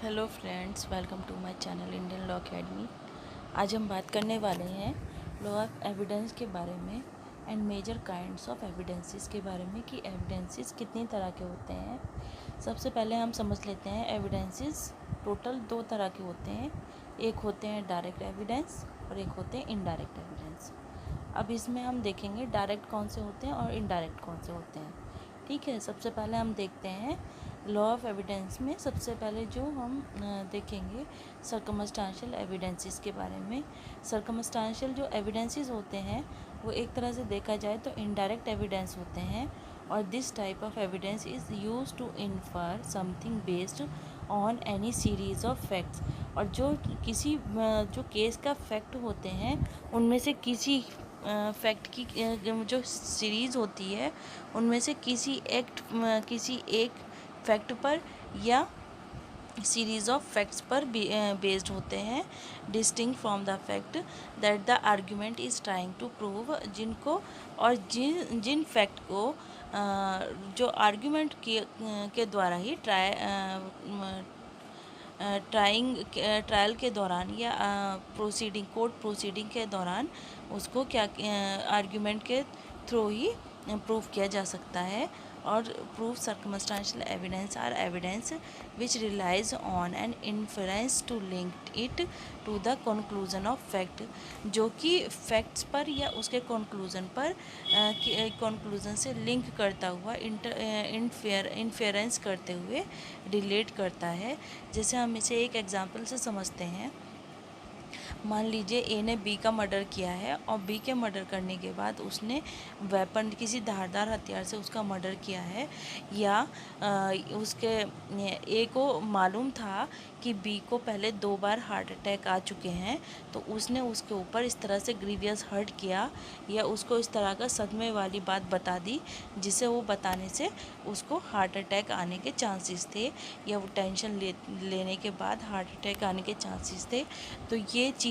Hello friends, welcome to my channel Indian law academy. आज हम बात करने वाले हैं लॉ ऑफ एविडेंस के बारे में and major kinds of evidences के बारे में कि एविडेंसेस कितनी तरह के होते हैं। सबसे पहले हम समझ लेते हैं एविडेंसेस टोटल दो तरह के होते हैं। एक होते हैं डायरेक्ट एविडेंस और एक होते हैं इनडायरेक्ट एविडेंस। अब इसमें हम देखेंगे डायरेक्ट कौन से होते हैं और इनडायरेक्ट कौन से होते हैं। ठीक है, सबसे पहले हम देखते हैं लॉ ऑफ एविडेंस में। सबसे पहले जो हम देखेंगे सर्कमस्टांशियल एविडेंसेस के बारे में। सर्कमस्टांशियल जो एविडेंसेस होते हैं वो एक तरह से देखा जाए तो इनडायरेक्ट एविडेंस होते हैं, और this type of evidence is used to infer something based on any series of facts. और जो किसी जो केस का फैक्ट होते हैं उनमें से किसी फैक्ट की जो सीरीज़ होती है उनमें से किसी एक फैक्ट पर या सीरीज़ ऑफ फैक्ट्स पर बेस्ड होते हैं, distinct from the fact that the argument is trying to prove. जिनको और जिन फैक्ट को जो आर्ग्यूमेंट के द्वारा ही ट्रायल के दौरान या कोर्ट प्रोसीडिंग के दौरान उसको क्या आर्ग्यूमेंट के थ्रू ही प्रूव किया जा सकता है। और proof circumstantial evidence are evidence which relies on an inference to link it to the conclusion of fact, जो कि फैक्ट्स पर या उसके कंक्लूजन पर कंक्लूजन से लिंक करता हुआ इन्फेरेंस करते हुए रिलेट करता है। जैसे हम इसे एक एग्जांपल से समझते हैं। मान लीजिए ए ने बी का मर्डर किया है और बी के मर्डर करने के बाद उसने वेपन किसी धारदार हथियार से उसका मर्डर किया है, या उसके ए को मालूम था कि बी को पहले 2 बार हार्ट अटैक आ चुके हैं, तो उसने उसके ऊपर इस तरह से ग्रीवियस हर्ट किया या उसको इस तरह का सदमे वाली बात बता दी जिसे वो बताने से उसको हार्ट अटैक आने के चांसेस थे, या वो टेंशन लेने के बाद हार्ट अटैक आने के चांसेस थे। तो ये चीज़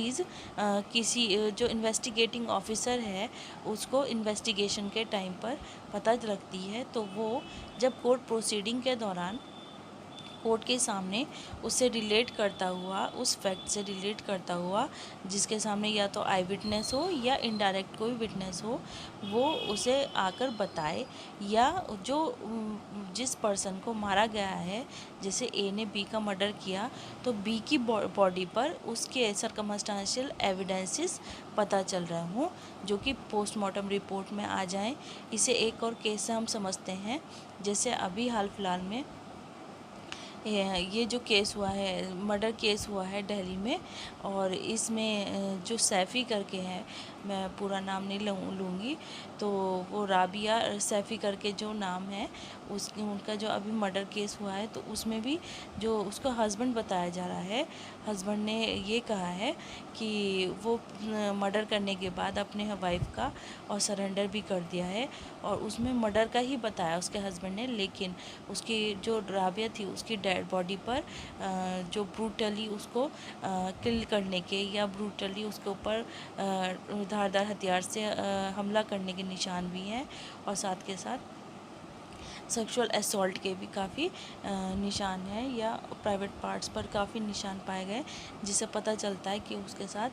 किसी जो इन्वेस्टिगेटिंग ऑफिसर है उसको इन्वेस्टिगेशन के टाइम पर पता लगती है, तो वो जब कोर्ट प्रोसीडिंग के दौरान कोर्ट के सामने उससे रिलेट करता हुआ, उस फैक्ट से रिलेट करता हुआ जिसके सामने या तो आई विटनेस हो या इनडायरेक्ट कोई विटनेस हो, वो उसे आकर बताए। या जो जिस पर्सन को मारा गया है, जैसे ए ने बी का मर्डर किया, तो बी की बॉडी पर उसके सर्कमस्टांशियल एविडेंसेस पता चल रहे हों जो कि पोस्टमार्टम रिपोर्ट में आ जाएं। इसे एक और केस से हम समझते हैं। जैसे अभी हाल फिलहाल में ये जो केस हुआ है, मर्डर केस हुआ है दिल्ली में, और इसमें जो सैफ़ी करके हैं, मैं पूरा नाम नहीं लूँगी, तो वो राबिया सैफ़ी करके जो नाम है उनका जो अभी मर्डर केस हुआ है, तो उसमें भी जो उसका हस्बैंड बताया जा रहा है, हस्बैंड ने ये कहा है कि वो मर्डर करने के बाद अपने वाइफ का और सरेंडर भी कर दिया है, और उसमें मर्डर का ही बताया उसके हस्बैंड ने, लेकिन उसकी जो राबिया थी उसकी डेड बॉडी पर जो ब्रूटली उसको किल करने के या ब्रूटली उसके ऊपर धारदार हथियार से हमला करने के निशान भी हैं, और साथ के साथ सेक्सुअल असॉल्ट के भी काफ़ी निशान हैं, या प्राइवेट पार्ट्स पर काफ़ी निशान पाए गए जिससे पता चलता है कि उसके साथ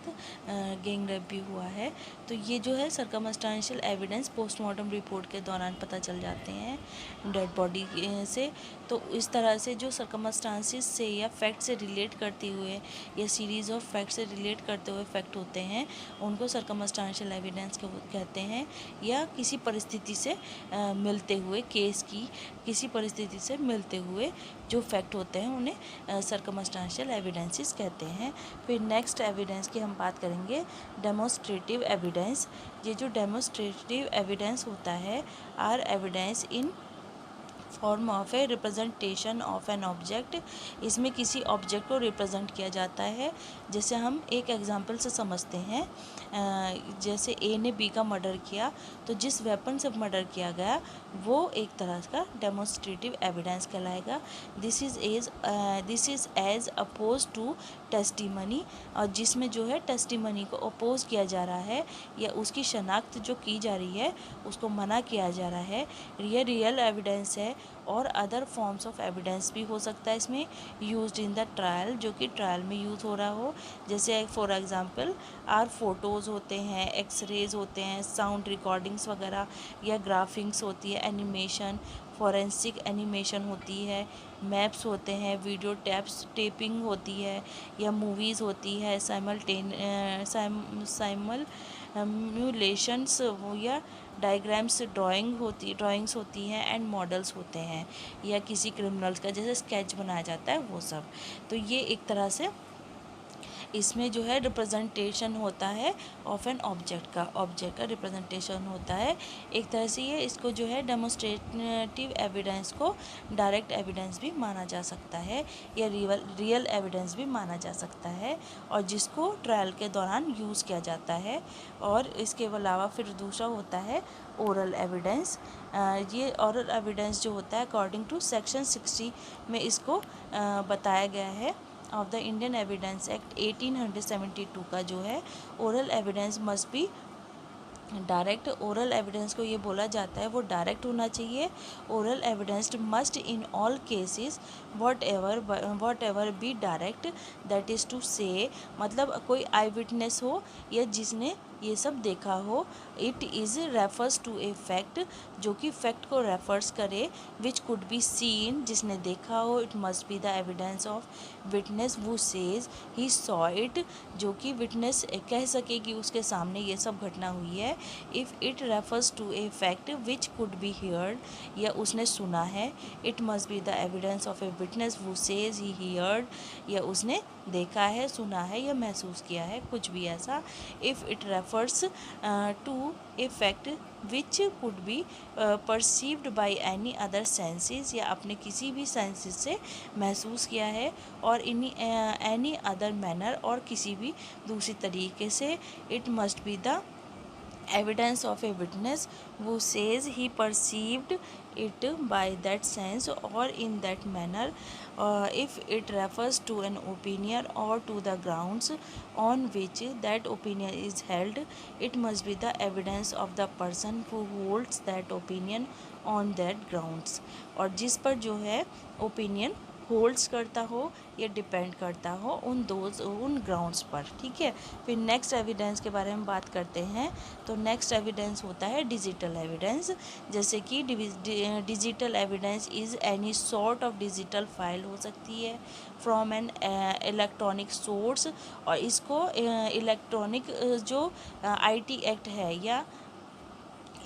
गैंग रेप भी हुआ है। तो ये जो है सर्कमस्टांशियल एविडेंस पोस्टमार्टम रिपोर्ट के दौरान पता चल जाते हैं डेड बॉडी से। तो इस तरह से जो सर्कमस्टांसिस से या फैक्ट से रिलेट करते हुए या सीरीज़ ऑफ फैक्ट से रिलेट करते हुए फैक्ट होते हैं उनको सर्कमस्टांशियल एविडेंस कहते हैं, या किसी परिस्थिति से मिलते हुए केस की किसी परिस्थिति से मिलते हुए जो फैक्ट होते हैं उन्हें सर्कमस्टांशियल एविडेंसेस कहते हैं। फिर नेक्स्ट एविडेंस की हम बात करेंगे डेमोस्ट्रेटिव एविडेंस। ये जो डेमोस्ट्रेटिव एविडेंस होता है are evidence in form of a representation of an object. इसमें किसी ऑब्जेक्ट को रिप्रेजेंट किया जाता है। जैसे हम एक एग्जांपल से समझते हैं, जैसे ए ने बी का मर्डर किया, तो जिस वेपन से मर्डर किया गया वो एक तरह का डेमोस्ट्रेटिव एविडेंस कहलाएगा। This is as oppose to testimony, और जिसमें जो है टेस्टिमनी को अपोज किया जा रहा है या उसकी शनाख्त जो की जा रही है उसको मना किया जा रहा है। ये रियल एविडेंस है और अदर फॉर्म्स ऑफ एविडेंस भी हो सकता है इसमें यूज्ड इन द ट्रायल, जो कि ट्रायल में यूज़ हो रहा हो। जैसे फॉर एग्जांपल आर फोटोज़ होते हैं, एक्सरेज होते हैं, साउंड रिकॉर्डिंग्स वगैरह, या ग्राफिक्स होती है, एनिमेशन, फॉरेंसिक एनिमेशन होती है, मैप्स होते हैं, वीडियो टेपिंग होती है, या मूवीज़ होती है, साइमलेशंस या डायग्राम्स, ड्राइंग्स होती हैं, एंड मॉडल्स होते हैं, या किसी क्रिमिनल्स का जैसे स्केच बनाया जाता है वो सब। तो ये एक तरह से इसमें जो है रिप्रेजेंटेशन होता है ऑफ एन ऑब्जेक्ट का रिप्रेजेंटेशन होता है। एक तरह से ये इसको जो है डेमोस्ट्रेटिव एविडेंस को डायरेक्ट एविडेंस भी माना जा सकता है, या रियल एविडेंस भी माना जा सकता है, और जिसको ट्रायल के दौरान यूज़ किया जाता है। और इसके अलावा फिर दूसरा होता है ओरल एविडेंस। ये ओरल एविडेंस जो होता है अकॉर्डिंग टू सेक्शन 60 में इसको बताया गया है of the Indian evidence act 1872 का जो है oral evidence must be direct. Oral evidence को ये बोला जाता है वो डायरेक्ट होना चाहिए। Oral evidence must in all cases whatever be direct, that is to say मतलब कोई आई विटनेस हो या जिसने ये सब देखा हो। It is refers to a fact, जो कि फैक्ट को रेफर्स करे, विच कुड बी सीन, जिसने देखा हो। It must be the evidence of witness who says he saw it, जो कि विटनेस कह सके कि उसके सामने ये सब घटना हुई है। If it refers to a fact which could be heard, या उसने सुना है। It must be the evidence of a witness who says he heard, या उसने देखा है, सुना है, या महसूस किया है, कुछ भी ऐसा। If it refers to a fact which could be perceived by any other senses, या अपने किसी भी सेंसेस से महसूस किया है, और इन एनी अदर मैनर, और किसी भी दूसरी तरीके से। It must be the evidence of a witness who says he perceived it by that sense or in that manner. If it refers to an opinion or to the grounds on which that opinion is held, it must be the evidence of the person who holds that opinion on that grounds। और जिस पर जो है opinion holds करता हो या depend करता हो उन ग्राउंड्स पर, ठीक है। फिर नेक्स्ट एविडेंस के बारे में बात करते हैं। तो नेक्स्ट एविडेंस होता है डिजिटल एविडेंस। जैसे कि digital evidence is any sort of digital file हो सकती है फ्रॉम एन इलेक्ट्रॉनिक सोर्स, और इसको इलेक्ट्रॉनिक जो आईटी एक्ट है या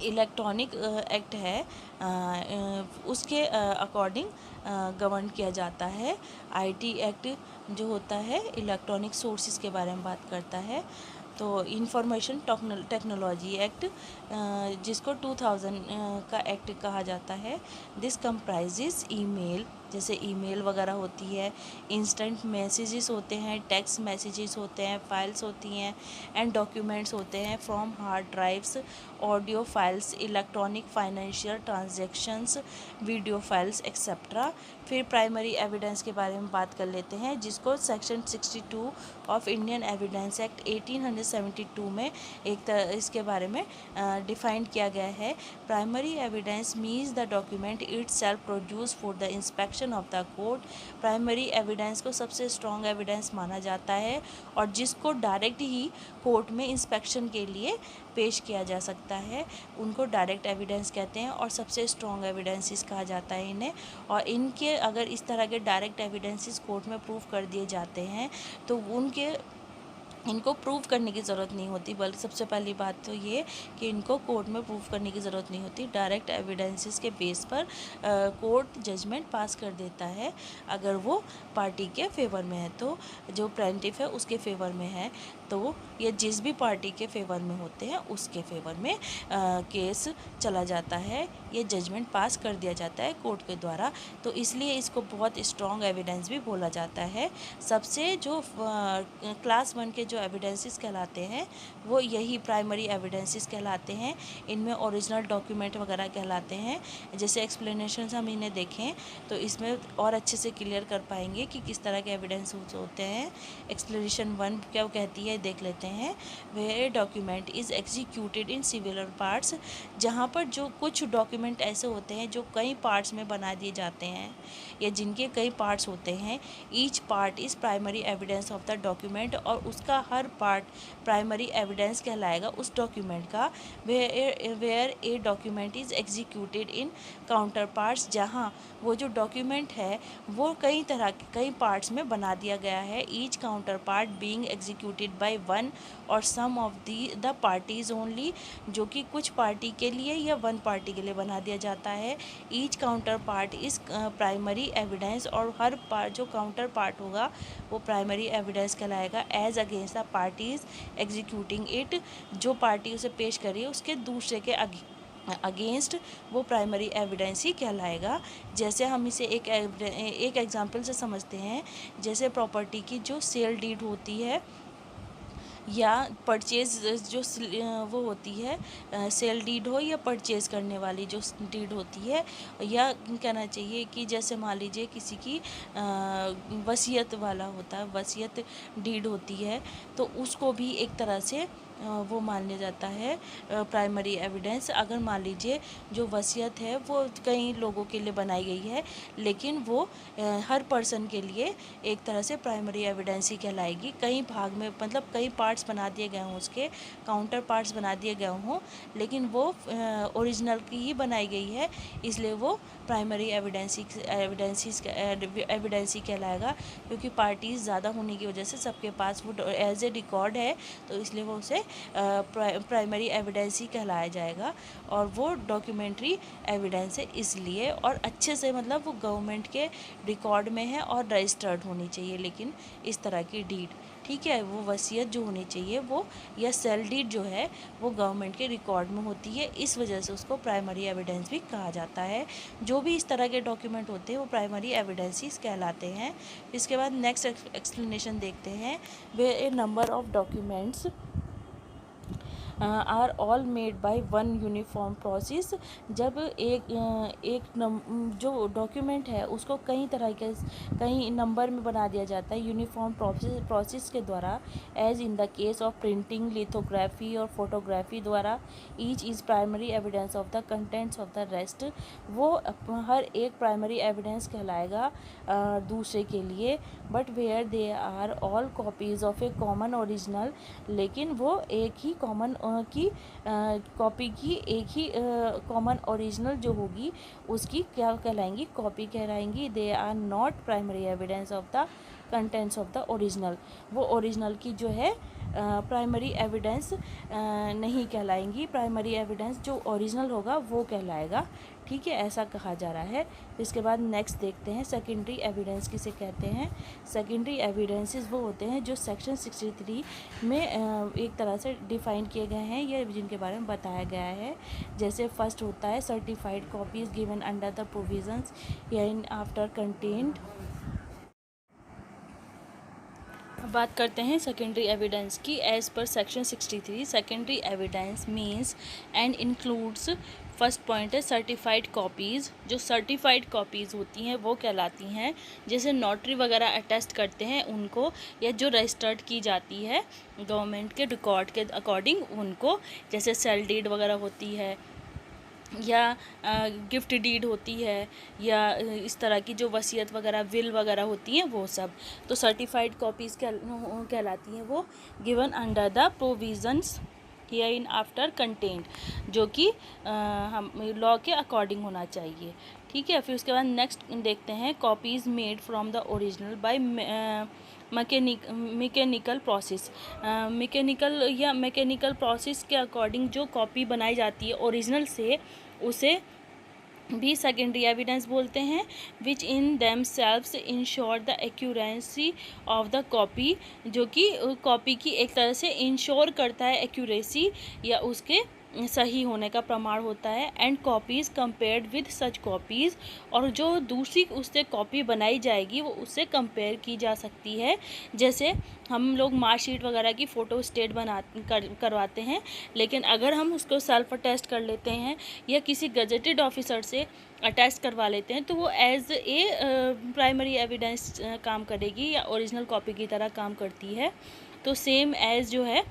इलेक्ट्रॉनिक एक्ट है उसके अकॉर्डिंग गवर्न किया जाता है। आईटी एक्ट जो होता है इलेक्ट्रॉनिक सोर्सेज के बारे में बात करता है। तो इंफॉर्मेशन टेक्नोलॉजी एक्ट जिसको 2000 का एक्ट कहा जाता है। दिस कंप्राइजेस ईमेल, जैसे ईमेल वगैरह होती है, इंस्टेंट मैसेजेस होते हैं, टेक्स्ट मैसेजेस होते हैं, फाइल्स होती हैं, एंड डॉक्यूमेंट्स होते हैं from hard drives, audio files, electronic financial transactions, video files etcetera. फिर प्राइमरी एविडेंस के बारे में बात कर लेते हैं, जिसको section 62 of Indian evidence act 1872 में इसके बारे में डिफाइन किया गया है। Primary evidence means the document itself produce for the inspection of the court. Primary evidence को सबसे स्ट्रॉन्ग एविडेंस माना जाता है, और जिसको डायरेक्ट ही कोर्ट में इंस्पेक्शन के लिए पेश किया जा सकता है, उनको डायरेक्ट एविडेंस कहते हैं, और सबसे स्ट्रॉन्ग एविडेंसेस कहा जाता है इन्हें। और इनके अगर इस तरह के डायरेक्ट एविडेंसेस कोर्ट में प्रूव कर दिए जाते हैं तो इनको प्रूव करने की ज़रूरत नहीं होती, बल्कि सबसे पहली बात तो ये कि इनको कोर्ट में प्रूव करने की ज़रूरत नहीं होती। डायरेक्ट एविडेंसेस के बेस पर कोर्ट जजमेंट पास कर देता है अगर वो पार्टी के फेवर में है, तो जो प्लेंटिफ है उसके फेवर में है, तो ये जिस भी पार्टी के फेवर में होते हैं उसके फेवर में केस चला जाता है, ये जजमेंट पास कर दिया जाता है कोर्ट के द्वारा। तो इसलिए इसको बहुत स्ट्रॉन्ग एविडेंस भी बोला जाता है। सबसे जो क्लास 1 के जो एविडेंसेस कहलाते हैं वो यही प्राइमरी एविडेंसेस कहलाते हैं। इनमें ओरिजिनल डॉक्यूमेंट वगैरह कहलाते हैं। जैसे एक्सप्लेनेशन हम इन्हें देखें तो इसमें और अच्छे से क्लियर कर पाएंगे कि किस तरह के एविडेंस होते हैं। एक्सप्लेनेशन 1 क्या कहती है देख लेते हैं। Where document is executed in similar parts, जहाँ पर जो कुछ डॉक्यूमेंट डॉक्यूमेंट ऐसे होते हैं जो कई पार्ट्स में बना दिए जाते हैं या जिनके कई पार्ट्स होते हैं, each part is primary evidence of the document, और उसका हर पार्ट प्राइमरी एविडेंस कहलाएगा उस डॉक्यूमेंट का। Where a document is executed in counterparts, जहाँ वो जो डॉक्यूमेंट है वो कई पार्ट्स में बना दिया गया है। Each counter part being executed by one और सम ऑफ द पार्टीज ओनली, जो कि कुछ पार्टी के लिए या वन पार्टी के लिए बना दिया जाता है। Each counterpart is primary evidence, और हर पार्ट जो काउंटर पार्ट होगा वो प्राइमरी एविडेंस कहलाएगा। As against the parties executing it, जो पार्टी उसे पेश करी उसके दूसरे के अगेंस्ट वो प्राइमरी एविडेंस ही कहलाएगा। जैसे हम इसे एक एग्जांपल से समझते हैं, जैसे प्रॉपर्टी की जो सेल डीड होती है या परचेज जो वो होती है, सेल डीड हो या परचेज करने वाली जो डीड होती है, या कहना चाहिए कि जैसे मान लीजिए किसी की वसीयत वाला होता है, वसीयत डीड होती है, तो उसको भी एक तरह से वो मान लिया जाता है प्राइमरी एविडेंस। अगर मान लीजिए जो वसीयत है वो कई लोगों के लिए बनाई गई है, लेकिन वो हर पर्सन के लिए एक तरह से प्राइमरी एविडेंस ही कहलाएगी। कई भाग में मतलब कई पार्ट्स बना दिए गए हों, उसके काउंटर पार्ट्स बना दिए गए हों, लेकिन वो ओरिजिनल की ही बनाई गई है, इसलिए वो प्राइमरी एविडेंस ही कहलाएगा। क्योंकि पार्टीज़ ज़्यादा होने की वजह से सबके पास वो एज ए रिकॉर्ड है, तो इसलिए वो उसे प्राइमरी एविडेंस ही कहलाया जाएगा। और वो डॉक्यूमेंट्री एविडेंस है इसलिए, और अच्छे से मतलब वो गवर्नमेंट के रिकॉर्ड में है और रजिस्टर्ड होनी चाहिए, लेकिन इस तरह की डीड, ठीक है, वो वसीयत जो होनी चाहिए वो या सेल डीड जो है वो गवर्नमेंट के रिकॉर्ड में होती है, इस वजह से उसको प्राइमरी एविडेंस भी कहा जाता है। जो भी इस तरह के डॉक्यूमेंट होते हैं वो प्राइमरी एविडेंसेस कहलाते हैं। इसके बाद नेक्स्ट एक्सप्लेनेशन देखते हैं। Where a number of documents are all made by one uniform process, जब जो डॉक्यूमेंट है उसको कई नंबर में बना दिया जाता है यूनिफॉर्म प्रोसेस के द्वारा, as in the case of printing, lithography और फोटोग्राफी द्वारा। Each is primary evidence of the contents of the rest, वो हर एक प्राइमरी एविडेंस कहलाएगा दूसरे के लिए। But where they are all copies of a common original, लेकिन वो एक ही कॉमन की कॉपी की एक ही कॉमन ओरिजिनल जो होगी उसकी क्या कहलाएंगी, कॉपी कहलाएंगी। They are not primary evidence of the contents of the original, वो ओरिजिनल की जो है प्राइमरी एविडेंस नहीं कहलाएंगी। प्राइमरी एविडेंस जो ओरिजिनल होगा वो कहलाएगा, ठीक है, ऐसा कहा जा रहा है। इसके बाद नेक्स्ट देखते हैं सेकेंडरी एविडेंस किसे कहते हैं। सेकेंडरी एविडेंसेस वो होते हैं जो सेक्शन 63 में एक तरह से डिफ़ाइन किए गए हैं या जिनके बारे में बताया गया है। जैसे फर्स्ट होता है certified copies given under the provisions या इन आफ्टर कंटेंट। बात करते हैं सेकेंडरी एविडेंस की। As per section 63 secondary evidence means and includes, first point है सर्टिफाइड कॉपीज़। जो सर्टिफाइड कॉपीज़ होती हैं वो कहलाती हैं, जैसे नोटरी वगैरह अटेस्ट करते हैं उनको, या जो रजिस्टर्ड की जाती है गवर्नमेंट के रिकॉर्ड के अकॉर्डिंग उनको, जैसे सेल डीड वगैरह होती है या गिफ्ट डीड होती है, या इस तरह की जो वसीयत वगैरह विल वगैरह होती हैं वो सब, तो सर्टिफाइड कॉपीज़ कहलाती हैं वो, गिवन अंडर द प्रोविजंस या इन आफ्टर कंटेंट, जो कि हम लॉ के अकॉर्डिंग होना चाहिए, ठीक है। फिर उसके बाद नेक्स्ट देखते हैं copies made from the original by mechanical process. Mechanical process के अकॉर्डिंग जो कॉपी बनाई जाती है ओरिजिनल से, उसे भी सेकेंडरी एविडेंस बोलते हैं। Which in themselves ensure the accuracy of the copy, जो कि कॉपी की एक तरह से इंश्योर करता है एक्यूरेसी या उसके सही होने का प्रमाण होता है। And copies compared with such copies, और जो दूसरी उससे कॉपी बनाई जाएगी वो उससे कंपेयर की जा सकती है। जैसे हम लोग मार्कशीट वगैरह की फ़ोटो स्टेट करवाते हैं, लेकिन अगर हम उसको सेल्फ अटेस्ट कर लेते हैं या किसी गजेटेड ऑफिसर से अटेस्ट करवा लेते हैं, तो वो एज ए प्राइमरी एविडेंस काम करेगी या ओरिजिनल कॉपी की तरह काम करती है। तो सेम एज जो है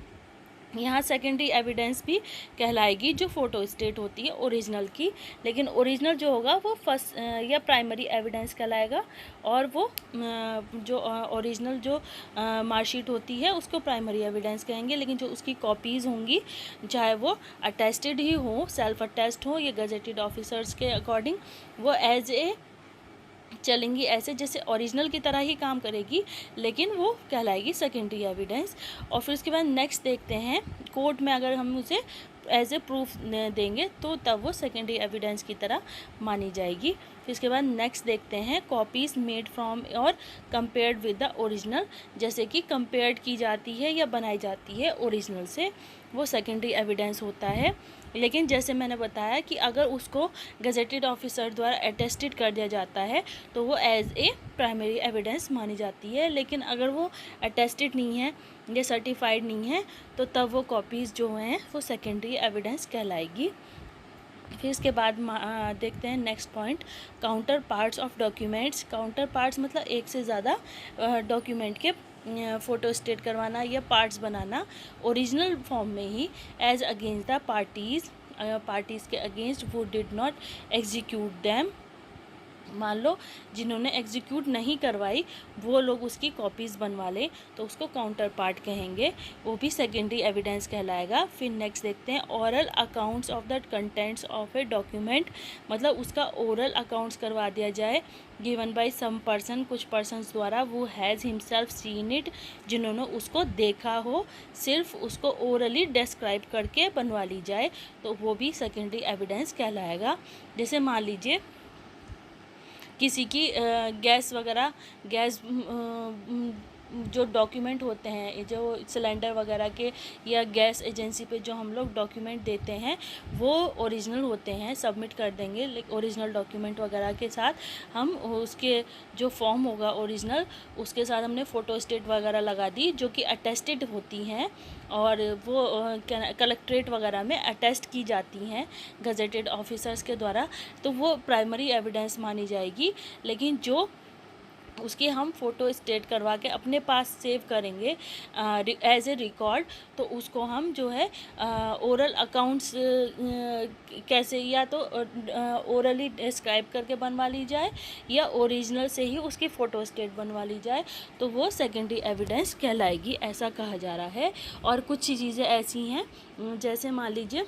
यहाँ सेकेंडरी एविडेंस भी कहलाएगी जो फ़ोटो स्टेट होती है ओरिजिनल की, लेकिन ओरिजिनल जो होगा वो फर्स्ट या प्राइमरी एविडेंस कहलाएगा, और वो जो ओरिजिनल जो मार्कशीट होती है उसको प्राइमरी एविडेंस कहेंगे, लेकिन जो उसकी कॉपीज़ होंगी चाहे वो अटेस्टेड ही हो, सेल्फ अटेस्ट हो या गजेटेड ऑफिसर्स के अकॉर्डिंग, वो एज ए चलेंगी ऐसे जैसे ओरिजिनल की तरह ही काम करेगी, लेकिन वो कहलाएगी सेकेंडरी एविडेंस। और फिर उसके बाद नेक्स्ट देखते हैं, कोर्ट में अगर हम उसे एज ए प्रूफ देंगे तो तब वो सेकेंडरी एविडेंस की तरह मानी जाएगी। फिर इसके बाद नेक्स्ट देखते हैं, कॉपीज़ मेड फ्रॉम और कंपेयर्ड विद द ओरिजिनल, जैसे कि कंपेयर्ड की जाती है या बनाई जाती है ओरिजिनल से, वो सेकेंडरी एविडेंस होता है। लेकिन जैसे मैंने बताया कि अगर उसको गजेटेड ऑफिसर द्वारा अटेस्टेड कर दिया जाता है तो वो एज ए प्राइमरी एविडेंस मानी जाती है, लेकिन अगर वो अटेस्टेड नहीं है या सर्टिफाइड नहीं है तो तब वो कॉपीज़ जो हैं वो सेकेंडरी एविडेंस कहलाएगी। फिर इसके बाद देखते हैं next point, counter parts of documents. Counter parts मतलब एक से ज़्यादा डॉक्यूमेंट के फ़ोटो स्टेट करवाना या पार्ट्स बनाना ओरिजिनल फॉर्म में ही, एज अगेंस्ट द पार्टीज़ के अगेंस्ट वो डिड नॉट एग्जीक्यूट दैम। मान लो जिन्होंने एग्जीक्यूट नहीं करवाई वो लोग उसकी कॉपीज़ बनवा लें तो उसको काउंटर पार्ट कहेंगे, वो भी सेकेंडरी एविडेंस कहलाएगा। फिर नेक्स्ट देखते हैं, oral accounts of the contents of a document, मतलब उसका ओरल अकाउंट्स करवा दिया जाए, गिवन बाय सम पर्सन, कुछ पर्सन्स द्वारा, वो हैज़ हिमसेल्फ सीन इट, जिन्होंने उसको देखा हो, सिर्फ उसको ओरली डिस्क्राइब करके बनवा ली जाए तो वो भी सेकेंडरी एविडेंस कहलाएगा। जैसे मान लीजिए किसी की गैस वगैरह, गैस जो डॉक्यूमेंट होते हैं, जो सिलेंडर वगैरह के या गैस एजेंसी पे जो हम लोग डॉक्यूमेंट देते हैं वो ओरिजिनल होते हैं, सबमिट कर देंगे ओरिजिनल डॉक्यूमेंट वगैरह के साथ। हम उसके जो फॉर्म होगा ओरिजिनल उसके साथ हमने फ़ोटो स्टेट वगैरह लगा दी जो कि अटेस्टेड होती हैं और वो कलेक्ट्रेट वगैरह में अटेस्ट की जाती हैं गजेटेड ऑफिसर्स के द्वारा, तो वो प्राइमरी एविडेंस मानी जाएगी। लेकिन जो उसकी हम फ़ोटो स्टेट करवा के अपने पास सेव करेंगे एज ए रिकॉर्ड, तो उसको हम जो है ओरल अकाउंट्स कैसे, या तो ओरली डिस्क्राइब करके बनवा ली जाए या ओरिजिनल से ही उसकी फ़ोटो स्टेट बनवा ली जाए तो वो सेकेंडरी एविडेंस कहलाएगी, ऐसा कहा जा रहा है। और कुछ चीज़ें ऐसी हैं जैसे मान लीजिए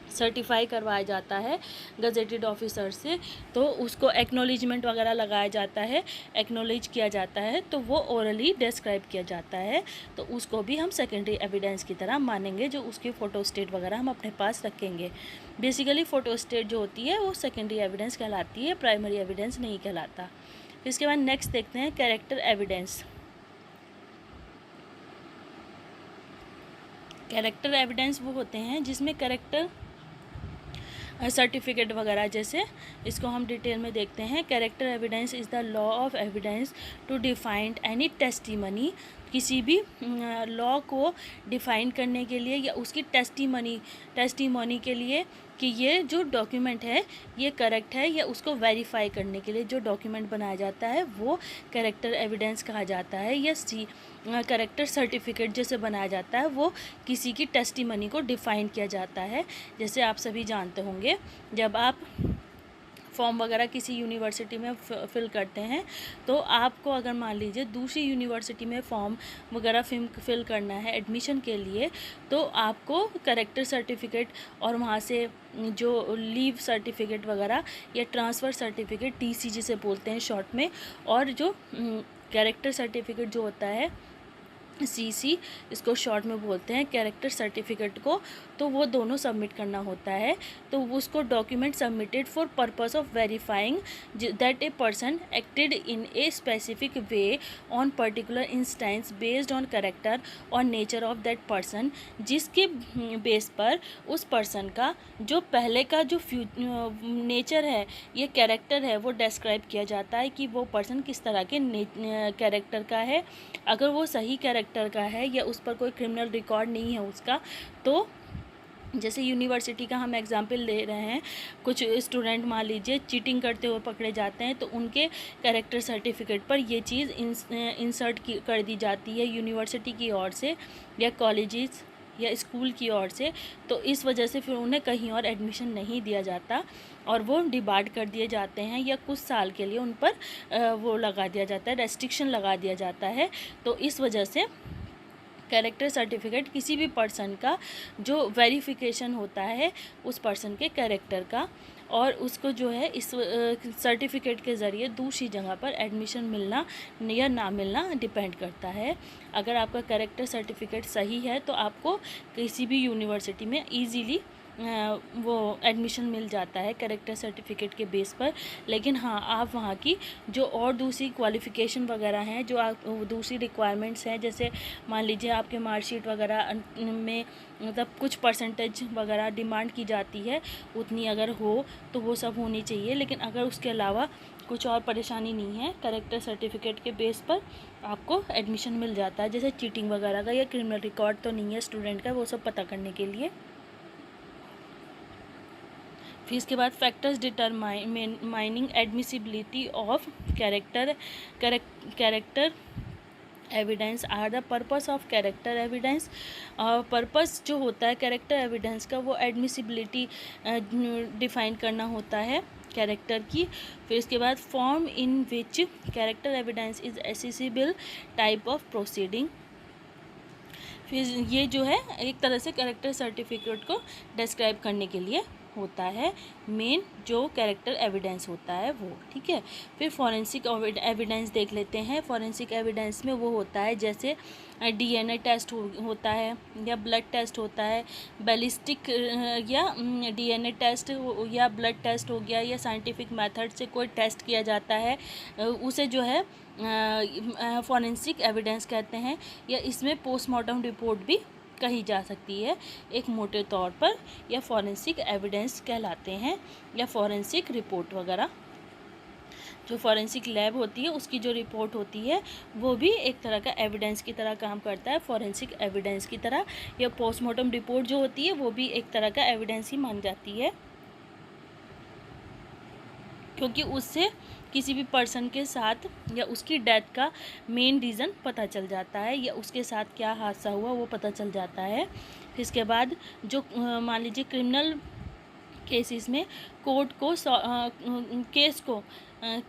सर्टिफाई करवाया जाता है गजेटेड ऑफिसर से तो उसको एक्नॉलेजमेंट वगैरह लगाया जाता है, एक्नॉलेज किया जाता है, तो वो ओरली डिस्क्राइब किया जाता है तो उसको भी हम सेकेंडरी एविडेंस की तरह मानेंगे, जो उसकी फ़ोटो स्टेट वगैरह हम अपने पास रखेंगे। बेसिकली फ़ोटो स्टेट जो होती है वो सेकेंडरी एविडेंस कहलाती है, प्राइमरी एविडेंस नहीं कहलाता। इसके बाद नेक्स्ट देखते हैं कैरेक्टर एविडेंस। कैरेक्टर एविडेंस वो होते हैं जिसमें कैरेक्टर सर्टिफिकेट वगैरह, जैसे इसको हम डिटेल में देखते हैं। Character evidence is the law of evidence to define any testimony, किसी भी लॉ को डिफ़ाइन करने के लिए या उसकी टेस्टिमनी के लिए कि ये जो डॉक्यूमेंट है ये करेक्ट है, या उसको वेरीफाई करने के लिए जो डॉक्यूमेंट बनाया जाता है वो कैरेक्टर एविडेंस कहा जाता है, या कैरेक्टर सर्टिफिकेट जैसे बनाया जाता है वो किसी की टेस्टिमनी को डिफ़ाइन किया जाता है। जैसे आप सभी जानते होंगे जब आप फॉर्म वगैरह किसी यूनिवर्सिटी में फिल करते हैं तो आपको अगर मान लीजिए दूसरी यूनिवर्सिटी में फॉर्म वगैरह फिल करना है एडमिशन के लिए तो आपको कैरेक्टर सर्टिफिकेट और वहाँ से जो लीव सर्टिफिकेट वगैरह या ट्रांसफ़र सर्टिफिकेट TC जिसे बोलते हैं शॉर्ट में, और जो कैरेक्टर सर्टिफिकेट जो होता है CC इसको शॉर्ट में बोलते हैं कैरेक्टर सर्टिफिकेट को, तो वो दोनों सबमिट करना होता है। तो उसको document submitted for purpose of verifying that a person acted in a specific way on particular instance based on character और नेचर ऑफ दैट पर्सन, जिसके बेस पर उस पर्सन का जो पहले का जो नेचर है ये कैरेक्टर है वो डिस्क्राइब किया जाता है कि वो पर्सन किस तरह के कैरेक्टर का है। अगर वो सही कैरेक्टर का है या उस पर कोई क्रिमिनल रिकॉर्ड नहीं है उसका, तो जैसे यूनिवर्सिटी का हम एग्जांपल ले रहे हैं, कुछ स्टूडेंट मान लीजिए चीटिंग करते हुए पकड़े जाते हैं तो उनके कैरेक्टर सर्टिफिकेट पर ये चीज़ इंसर्ट कर दी जाती है यूनिवर्सिटी की ओर से या कॉलेजेस या स्कूल की ओर से, तो इस वजह से फिर उन्हें कहीं और एडमिशन नहीं दिया जाता और वो डिबार्ड कर दिए जाते हैं या कुछ साल के लिए उन पर वो लगा दिया जाता है, रेस्ट्रिक्शन लगा दिया जाता है। तो इस वजह से कैरेक्टर सर्टिफिकेट किसी भी पर्सन का जो वेरिफिकेशन होता है उस पर्सन के कैरेक्टर का, और उसको जो है इस सर्टिफिकेट के ज़रिए दूसरी जगह पर एडमिशन मिलना या ना मिलना डिपेंड करता है। अगर आपका कैरेक्टर सर्टिफिकेट सही है तो आपको किसी भी यूनिवर्सिटी में इजीली वो एडमिशन मिल जाता है कैरेक्टर सर्टिफिकेट के बेस पर। लेकिन हाँ, आप वहाँ की जो और दूसरी क्वालिफ़िकेशन वगैरह हैं, जो आप दूसरी रिक्वायरमेंट्स हैं, जैसे मान लीजिए आपके मार्कशीट वगैरह में मतलब कुछ परसेंटेज वगैरह डिमांड की जाती है, उतनी अगर हो तो वो सब होनी चाहिए। लेकिन अगर उसके अलावा कुछ और परेशानी नहीं है, कैरेक्टर सर्टिफिकेट के बेस पर आपको एडमिशन मिल जाता है। जैसे चीटिंग वगैरह का या क्रिमिनल रिकॉर्ड तो नहीं है स्टूडेंट का, वो सब पता करने के लिए। फिर इसके बाद factors determining admissibility of character evidence are the purpose of character evidence. Purpose जो होता है कैरेक्टर एविडेंस का, वो एडमिसिबिलिटी डिफाइन करना होता है कैरेक्टर की। फिर इसके बाद form in which character evidence is accessible type of proceeding. फिर ये जो है एक तरह से कैरेक्टर सर्टिफिकेट को डिस्क्राइब करने के लिए होता है, मेन जो कैरेक्टर एविडेंस होता है वो, ठीक है। फिर फॉरेंसिक एविडेंस देख लेते हैं। फॉरेंसिक एविडेंस में वो होता है जैसे डीएनए टेस्ट होता है या ब्लड टेस्ट होता है, बैलिस्टिक या डीएनए टेस्ट या ब्लड टेस्ट हो गया, या साइंटिफिक मेथड से कोई टेस्ट किया जाता है, उसे जो है फॉरेंसिक एविडेंस कहते हैं। या इसमें पोस्टमार्टम रिपोर्ट भी कही जा सकती है एक मोटे तौर पर, या फॉरेंसिक एविडेंस कहलाते हैं, या फॉरेंसिक रिपोर्ट वगैरह। जो फॉरेंसिक लैब होती है उसकी जो रिपोर्ट होती है वो भी एक तरह का एविडेंस की तरह काम करता है, फॉरेंसिक एविडेंस की तरह। या पोस्टमार्टम रिपोर्ट जो होती है वो भी एक तरह का एविडेंस ही मान जाती है, क्योंकि उससे किसी भी पर्सन के साथ या उसकी डेथ का मेन रीज़न पता चल जाता है, या उसके साथ क्या हादसा हुआ वो पता चल जाता है। फिर इसके बाद जो मान लीजिए क्रिमिनल केसेस में कोर्ट को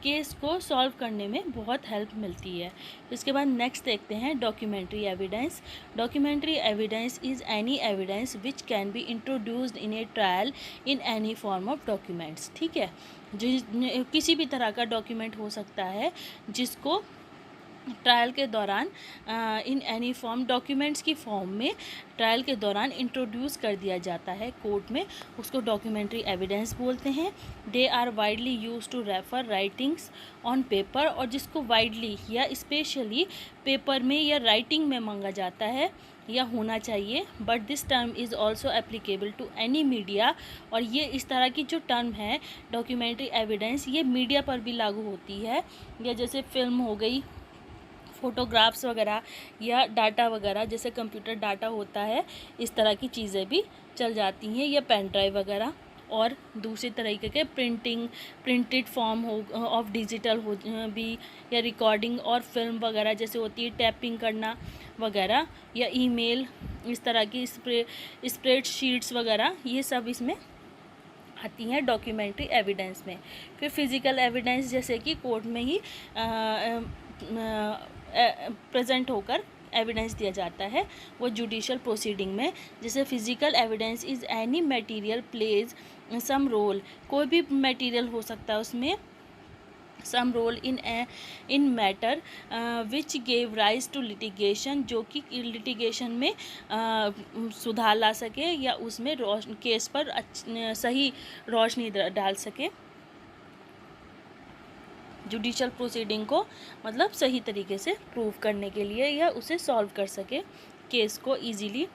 केस को सॉल्व करने में बहुत हेल्प मिलती है। इसके बाद नेक्स्ट देखते हैं documentary evidence. Documentary evidence is any evidence which can be introduced in A trial in any form of documents, ठीक है। जो किसी भी तरह का डॉक्यूमेंट हो सकता है जिसको ट्रायल के दौरान इन एनी फॉर्म, डॉक्यूमेंट्स की फॉर्म में ट्रायल के दौरान इंट्रोड्यूस कर दिया जाता है कोर्ट में, उसको डॉक्यूमेंट्री एविडेंस बोलते हैं। They are widely use to refer writings on paper, और जिसको वाइडली या स्पेशली पेपर में या राइटिंग में मांगा जाता है या होना चाहिए। But this term is also applicable to any media, और ये इस तरह की जो टर्म है डॉक्यूमेंट्री एविडेंस, ये मीडिया पर भी लागू होती है। या जैसे फिल्म हो गई, फ़ोटोग्राफ्स वगैरह, या डाटा वगैरह, जैसे कंप्यूटर डाटा होता है, इस तरह की चीज़ें भी चल जाती हैं, या पेन ड्राइव वगैरह। और दूसरी तरीके के प्रिंटेड फॉर्म हो ऑफ डिजिटल हो भी, या रिकॉर्डिंग और फिल्म वगैरह जैसे होती है, टैपिंग करना वगैरह, या ईमेल, इस तरह की स्प्रेडशीट्स वगैरह, ये सब इसमें आती हैं डॉक्यूमेंट्री एविडेंस में। फिर फिज़िकल एविडेंस जैसे कि कोर्ट में ही प्रेजेंट होकर एविडेंस दिया जाता है, वो जुडिशल प्रोसीडिंग में। जैसे physical evidence is any material plays some role, कोई भी मटेरियल हो सकता है उसमें some role in matter which gave rise to litigation, जो कि लिटिगेशन में सुधार ला सके या उसमें केस पर सही रोशनी डाल सके, जुडिशल प्रोसीडिंग को मतलब सही तरीके से प्रूव करने के लिए, या उसे सॉल्व कर सके केस को easily.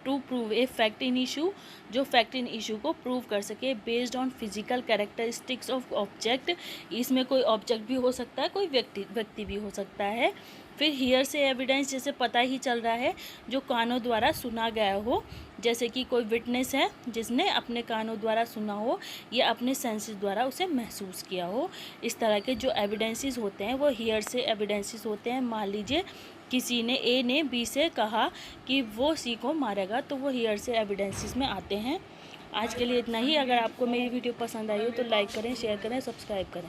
To prove a fact in issue, जो फैक्ट इन इशू को प्रूव कर सके based on physical characteristics of object, इसमें कोई ऑब्जेक्ट भी हो सकता है, कोई व्यक्ति भी हो सकता है। फिर हियर से एविडेंस, जैसे पता ही चल रहा है जो कानों द्वारा सुना गया हो, जैसे कि कोई विटनेस है जिसने अपने कानों द्वारा सुना हो या अपने सेंसेस द्वारा उसे महसूस किया हो। इस तरह के जो एविडेंसेस होते हैं वो हियर से एविडेंसेस होते हैं। मान लीजिए किसी ने ए ने बी से कहा कि वो सी को मारेगा, तो वो हियर से एविडेंसेस में आते हैं। आज के लिए इतना ही। अगर आपको मेरी वीडियो पसंद आई हो तो लाइक करें, शेयर करें, सब्सक्राइब करें।